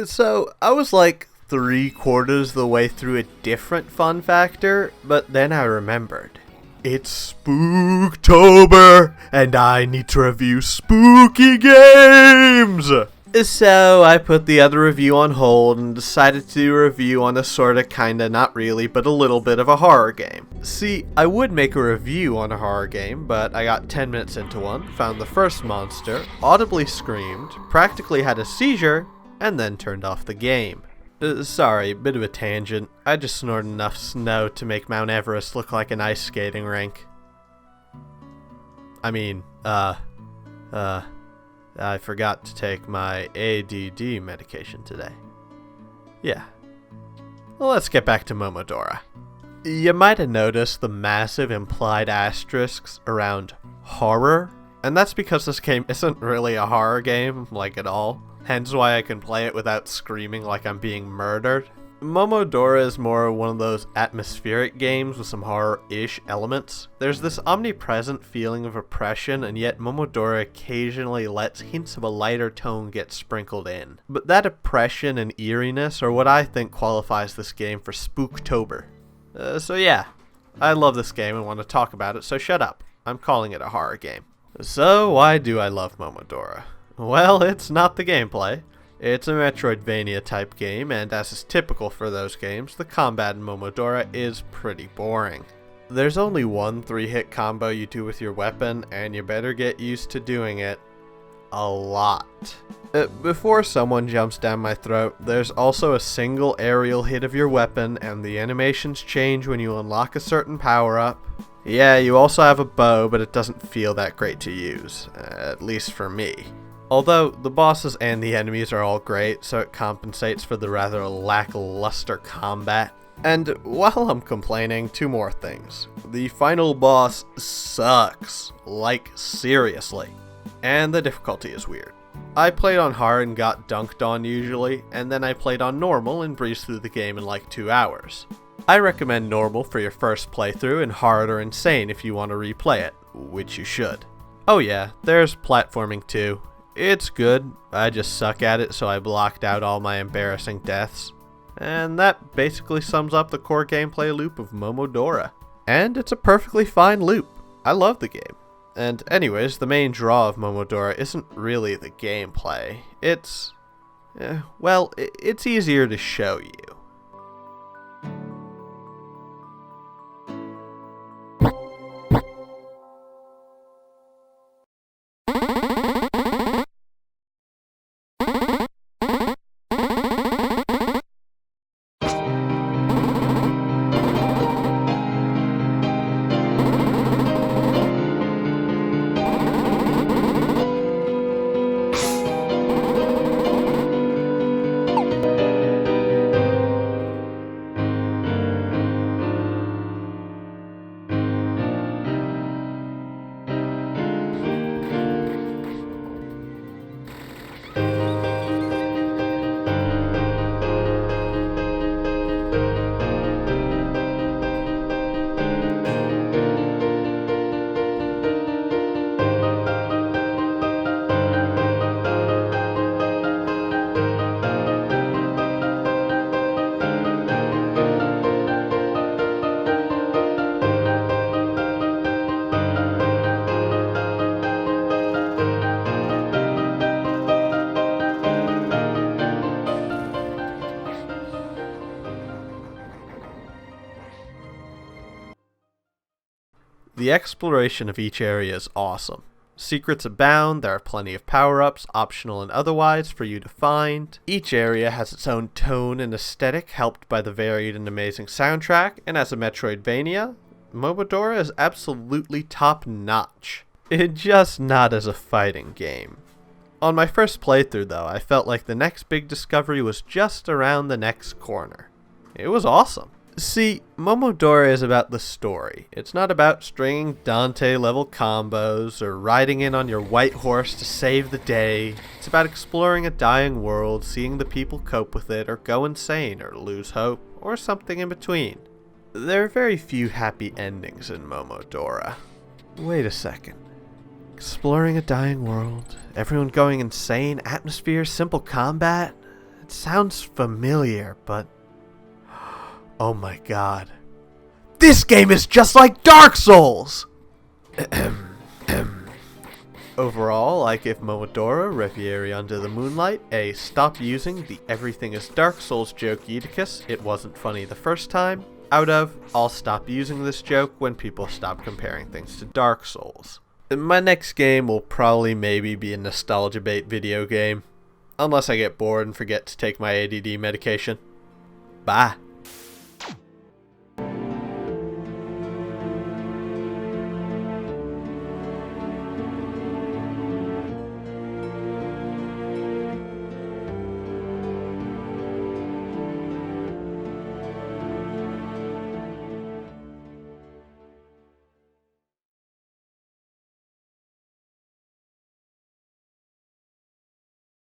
So, I was like 3/4 the way through a different fun factor, but then I remembered. It's spooktober, and I need to review spooky games! So, I put the other review on hold and decided to do a review on a sorta, kinda, not really, but a little bit of a horror game. See, I would make a review on a horror game, but I got 10 minutes into one, found the first monster, audibly screamed, practically had a seizure, and then turned off the game. Sorry, bit of a tangent. I just snorted enough snow to make Mount Everest look like an ice skating rink. I forgot to take my ADD medication today. Yeah. Well, let's get back to Momodora. You might have noticed the massive implied asterisks around horror, and that's because this game isn't really a horror game, like at all. Hence why I can play it without screaming like I'm being murdered. Momodora is more one of those atmospheric games with some horror-ish elements. There's this omnipresent feeling of oppression, and yet Momodora occasionally lets hints of a lighter tone get sprinkled in. But that oppression and eeriness are what I think qualifies this game for spooktober. So yeah, I love this game and want to talk about it, so shut up. I'm calling it a horror game. So why do I love Momodora? Well, it's not the gameplay. It's a Metroidvania type game, and as is typical for those games, the combat in Momodora is pretty boring. There's only one 3-hit combo you do with your weapon, and you better get used to doing it a lot. Before someone jumps down my throat, there's also a single aerial hit of your weapon, and the animations change when you unlock a certain power-up. Yeah, you also have a bow, but it doesn't feel that great to use, at least for me. Although, the bosses and the enemies are all great, so it compensates for the rather lackluster combat. And while I'm complaining, 2 more things. The final boss sucks. Like, seriously. And the difficulty is weird. I played on hard and got dunked on usually, and then I played on normal and breezed through the game in like 2 hours. I recommend normal for your first playthrough and hard or insane if you want to replay it, which you should. Oh yeah, there's platforming too. It's good, I just suck at it, so I blocked out all my embarrassing deaths. And that basically sums up the core gameplay loop of Momodora. And it's a perfectly fine loop. I love the game. And anyways, the main draw of Momodora isn't really the gameplay. It's easier to show you. The exploration of each area is awesome. Secrets abound, there are plenty of power-ups, optional and otherwise, for you to find. Each area has its own tone and aesthetic, helped by the varied and amazing soundtrack, and as a Metroidvania, Momodora is absolutely top-notch. Just not as a fighting game. On my first playthrough though, I felt like the next big discovery was just around the next corner. It was awesome. See, Momodora is about the story. It's not about stringing Dante-level combos or riding in on your white horse to save the day. It's about exploring a dying world, seeing the people cope with it, or go insane, or lose hope, or something in between. There are very few happy endings in Momodora. Wait a second. Exploring a dying world, everyone going insane, atmosphere, simple combat? sounds familiar, but... Oh my god. This game is just like Dark Souls! Overall, I give Momodora Reverie Under the Moonlight a stop using the everything is Dark Souls joke Eutychus, it wasn't funny the first time, out of I'll stop using this joke when people stop comparing things to Dark Souls. My next game will probably maybe be a nostalgia bait video game, unless I get bored and forget to take my ADD medication. Bye.